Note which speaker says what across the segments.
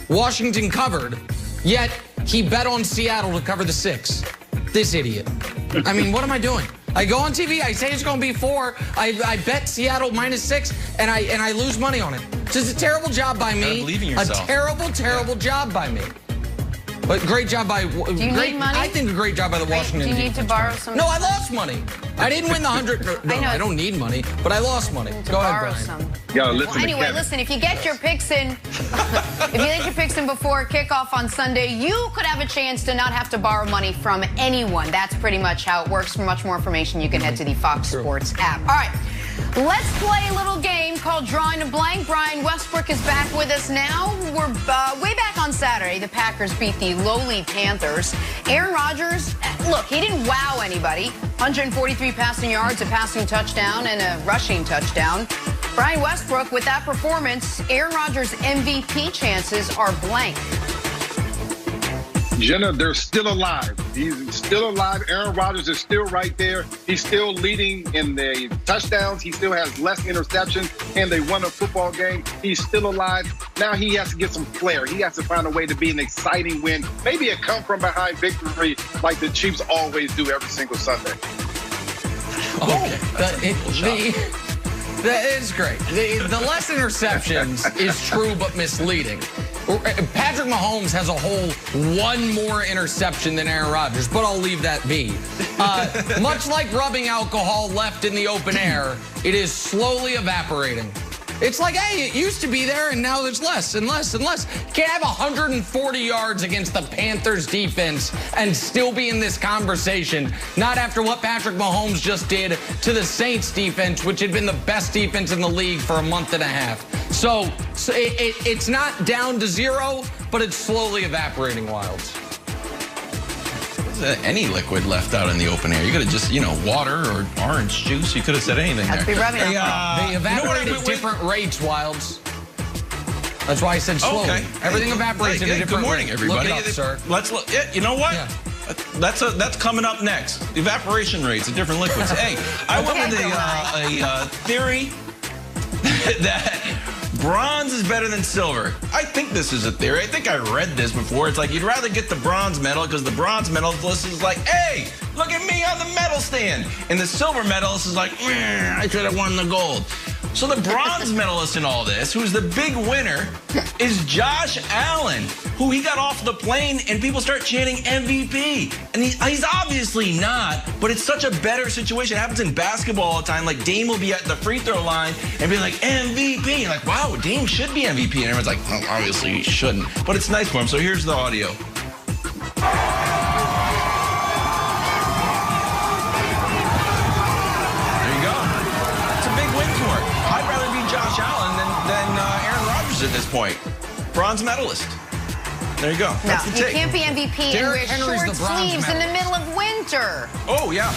Speaker 1: Washington covered, yet he bet on Seattle to cover the 6. This idiot. I mean, what am I doing? I go on TV, I say it's going to be 4, I bet Seattle -6, and I lose money on it. Just a terrible job by me.
Speaker 2: Believe in yourself.
Speaker 1: A terrible job by me. But great job by...
Speaker 3: Do you need money?
Speaker 1: I think a great job by the Washington
Speaker 3: Do you need to borrow some?
Speaker 1: No, I lost money. I didn't win the 100. No, I don't need money, but I lost money. Go ahead, Brian.
Speaker 3: Anyway, listen, if you get your picks in, before kickoff on Sunday, you could have a chance to not have to borrow money from anyone. That's pretty much how it works. For much more information, you can head to the Fox Sports app. All right. Let's play a little game called Drawing a Blank. Brian Westbrook is back with us now. We're way back on Saturday. The Packers beat the lowly Panthers. Aaron Rodgers, look, he didn't wow anybody. 143 passing yards, a passing touchdown, and a rushing touchdown. Brian Westbrook, with that performance, Aaron Rodgers' MVP chances are blank.
Speaker 4: Jenna, they're still alive. He's still alive. Aaron Rodgers is still right there. He's still leading in the touchdowns. He still has less interceptions, and they won a football game. He's still alive. Now he has to get some flair. He has to find a way to be an exciting win, maybe a come-from-behind victory like the Chiefs always do every single Sunday.
Speaker 1: That is great. The less interceptions is true but misleading. Patrick Mahomes has a whole 1 more interception than Aaron Rodgers, but I'll leave that be. Much like rubbing alcohol left in the open air, it is slowly evaporating. It's like, hey, it used to be there, and now there's less and less and less. You can't have 140 yards against the Panthers defense and still be in this conversation, not after what Patrick Mahomes just did to the Saints defense, which had been the best defense in the league for a month and a half. So it's not down to 0, but it's slowly evaporating, Wilds.
Speaker 2: Any liquid left out in the open air. You could have just, water or orange juice. You could have said anything there.
Speaker 3: They
Speaker 1: evaporate at different rates, Wilds. That's why I said slowly.
Speaker 2: Okay.
Speaker 1: Everything evaporates at a different rate.
Speaker 2: Good morning, everybody.
Speaker 1: Look it up, sir.
Speaker 2: Let's look. Yeah, you know what?
Speaker 1: Yeah.
Speaker 2: That's coming up next. Evaporation rates of different liquids. Hey, I went with a theory that bronze is better than silver. I think this is a theory. I think I read this before. It's like you'd rather get the bronze medal because the bronze medalist is like, hey, look at me on the medal stand. And the silver medalist is like, I should have won the gold. So the bronze medalist in all this, who's the big winner, is Josh Allen, who he got off the plane and people start chanting MVP. And he's obviously not, but it's such a better situation. It happens in basketball all the time. Like Dame will be at the free throw line and be like, MVP. You're like, wow, Dame should be MVP. And everyone's like, well, obviously he shouldn't. But it's nice for him. So here's the audio. Josh Allen than Aaron Rodgers at this point. Bronze medalist. There you go. That's the take.
Speaker 3: You can't be MVP and wear short sleeves in the middle of winter.
Speaker 2: Oh, yeah.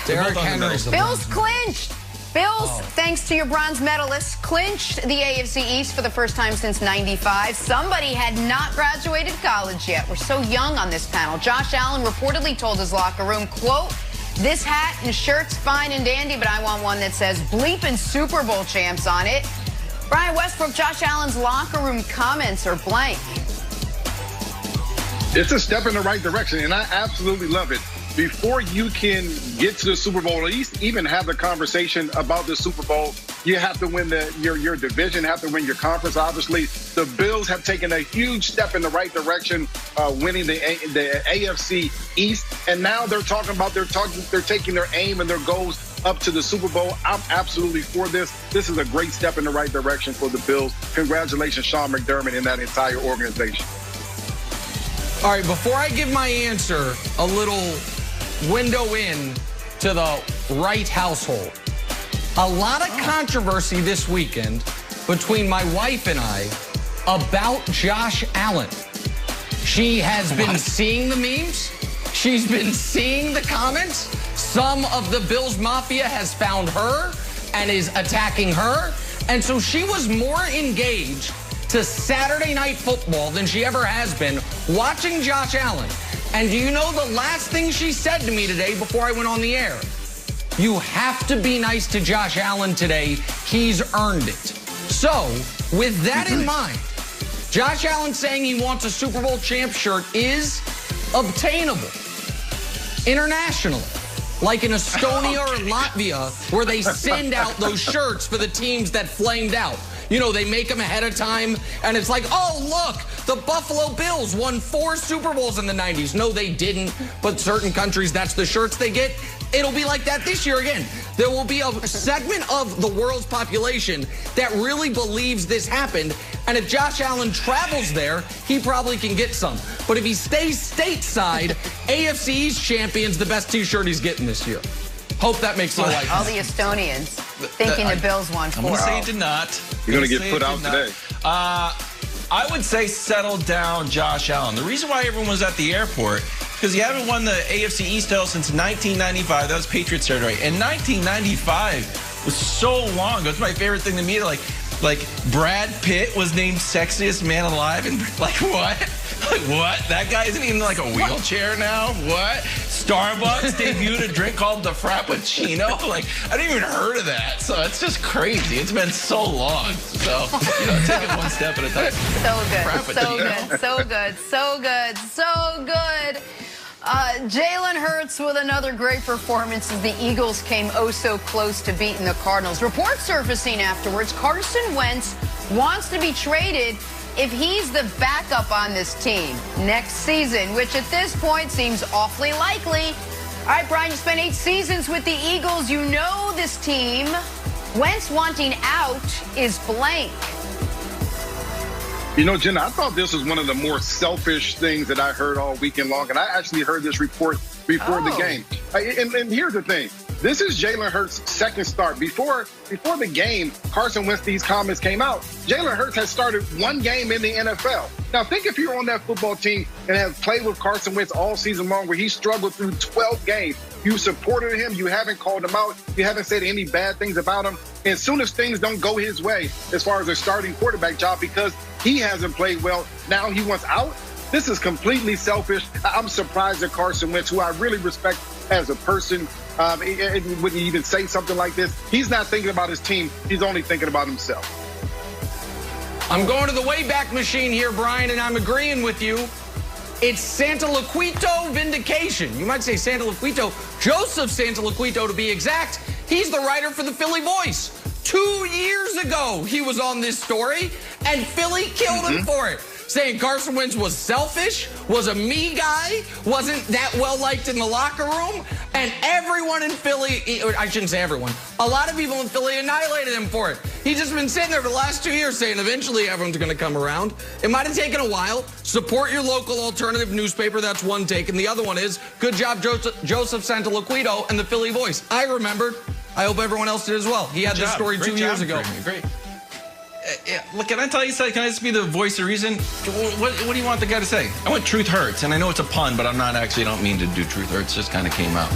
Speaker 1: Derrick Henry's the
Speaker 3: Bills clinched. Bills, thanks to your bronze medalists, clinched the AFC East for the first time since '95. Somebody had not graduated college yet. We're so young on this panel. Josh Allen reportedly told his locker room, quote, "This hat and shirt's fine and dandy, but I want one that says bleeping Super Bowl champs on it." Brian Westbrook, Josh Allen's locker room comments are blank.
Speaker 4: It's a step in the right direction, and I absolutely love it. Before you can get to the Super Bowl, or at least even have the conversation about the Super Bowl, you have to win your division, have to win your conference. Obviously, the Bills have taken a huge step in the right direction, winning the AFC East, and now they're talking about they're taking their aim and their goals up to the Super Bowl. I'm absolutely for this. This is a great step in the right direction for the Bills. Congratulations, Sean McDermott, and that entire organization.
Speaker 1: All right, before I give my answer, a little window in to the Wright household. A lot of controversy this weekend between my wife and I about Josh Allen. She has been seeing the memes. She's been seeing the comments. Some of the Bills Mafia has found her and is attacking her. And so she was more engaged to Saturday Night Football than she ever has been watching Josh Allen. And do you know the last thing she said to me today before I went on the air? You have to be nice to Josh Allen today. He's earned it. So, with that in mind, Josh Allen saying he wants a Super Bowl champ shirt is obtainable internationally, like in Estonia or Latvia, where they send out those shirts for the teams that flamed out. You know, they make them ahead of time, and it's like, oh, look, the Buffalo Bills won 4 Super Bowls in the 90s. No, they didn't, but certain countries, that's the shirts they get. It'll be like that this year again. There will be a segment of the world's population that really believes this happened, and if Josh Allen travels there, he probably can get some. But if he stays stateside, AFC East champion's the best T-shirt he's getting this year. Hope that makes no life.
Speaker 3: All the Estonians thinking the Bills won 4.
Speaker 2: I'm going to say it did not.
Speaker 4: You're going to get put out today.
Speaker 2: I would say settle down Josh Allen. The reason why everyone was at the airport, because he haven't won the AFC East title since 1995. That was Patriots territory. And 1995 was so long ago. It's my favorite thing to me. Like Brad Pitt was named sexiest man alive. And like, what? Like, what? That guy isn't even like a wheelchair now? What? Starbucks debuted a drink called the Frappuccino? Like, I didn't even heard of that. So it's just crazy. It's been so long. So, take it one step at a time.
Speaker 3: So good. Jalen Hurts with another great performance as the Eagles came oh so close to beating the Cardinals. Reports surfacing afterwards, Carson Wentz wants to be traded if he's the backup on this team next season, which at this point seems awfully likely. All right, Brian, you spent 8 seasons with the Eagles. You know this team. Wentz wanting out is blank.
Speaker 4: You know, Jenna, I thought this was one of the more selfish things that I heard all weekend long, and I actually heard this report before the game. And here's the thing. This is Jalen Hurts' second start. Before the game, Carson Wentz, these comments came out. Jalen Hurts has started 1 game in the NFL. Now, think if you're on that football team and have played with Carson Wentz all season long, where he struggled through 12 games. You supported him. You haven't called him out. You haven't said any bad things about him. And as soon as things don't go his way, as far as a starting quarterback job, because he hasn't played well, now he wants out. This is completely selfish. I'm surprised that Carson Wentz, who I really respect as a person, wouldn't even say something like this. He's not thinking about his team. He's only thinking about himself.
Speaker 1: I'm going to the Wayback Machine here, Brian, and I'm agreeing with you. It's Santa Laquito vindication. You might say Santa Laquito. Joseph Santa Laquito, to be exact. He's the writer for the Philly Voice. 2 years ago, he was on this story, and Philly killed him for it, saying Carson Wentz was selfish, was a me guy, wasn't that well-liked in the locker room, and everyone in Philly, I shouldn't say everyone, a lot of people in Philly annihilated him for it. He's just been sitting there for the last 2 years saying eventually everyone's going to come around. It might have taken a while. Support your local alternative newspaper. That's one take. And the other one is, good job, Joseph Santa Laquito and the Philly Voice. I remembered. I hope everyone else did as well. He had this story 2 years ago.
Speaker 2: Great. Look, can I tell you something? Can I just be the voice of reason? What do you want the guy to say? I want Truth Hurts, and I know it's a pun, but I don't mean to do Truth Hurts. Just kind of came out.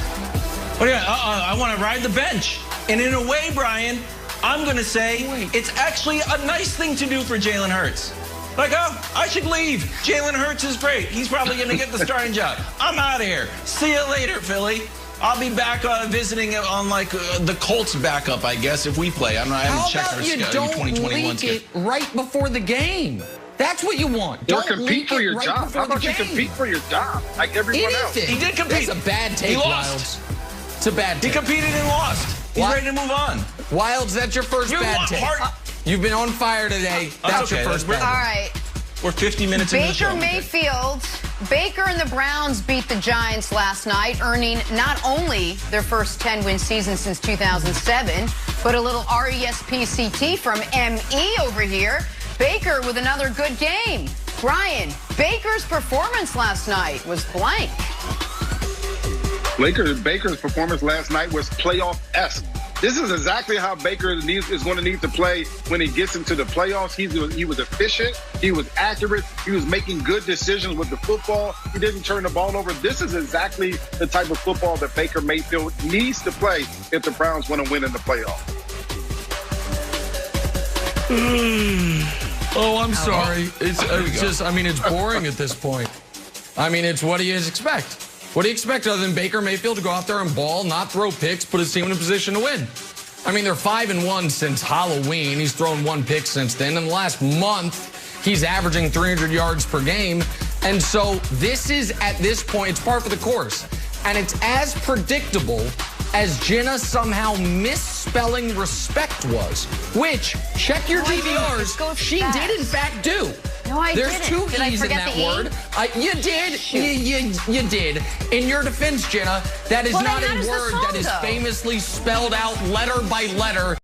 Speaker 2: What do you I want to ride the bench. And in a way, Brian, I'm going to say it's actually a nice thing to do for Jalen Hurts. Like, oh, I should leave. Jalen Hurts is great. He's probably going to get the starting job. I'm out of here. See you later, Philly. I'll be back visiting on like the Colts backup, I guess, if we play. I haven't checked our schedule.
Speaker 1: How about you don't leak it right before the game? That's what you want.
Speaker 4: Don't compete for your job. How about you compete for your job like everyone else?
Speaker 2: He did compete.
Speaker 1: That's a bad take, Wilds. It's a bad take.
Speaker 2: He competed and lost. He's ready to move on.
Speaker 1: Wilds, that's your first bad take. You've been on fire today. That's your first bad take.
Speaker 3: All right.
Speaker 2: We're 50 minutes into the show.
Speaker 3: Baker and the Browns beat the Giants last night, earning not only their first 10-win season since 2007, but a little RESPCT from ME over here. Baker with another good game. Brian, Baker's performance last night was blank.
Speaker 4: Baker's performance last night was playoff-esque. This is exactly how Baker is going to need to play when he gets into the playoffs. He was efficient. He was accurate. He was making good decisions with the football. He didn't turn the ball over. This is exactly the type of football that Baker Mayfield needs to play if the Browns want to win in the playoffs.
Speaker 1: Oh, I'm sorry. It's just, it's boring at this point. It's what do you expect? What do you expect other than Baker Mayfield to go out there and ball, not throw picks, put his team in a position to win? They're 5-1 since Halloween. He's thrown 1 pick since then. In the last month, he's averaging 300 yards per game. And so this is, at this point, it's par for the course. And it's as predictable as Jenna somehow misspelling respect was, which, check your DVRs, she did in fact do.
Speaker 3: No, I didn't.
Speaker 1: There's two E's in that word. You did. You did. In your defense, Jenna, that is not a word that is famously spelled out letter by letter.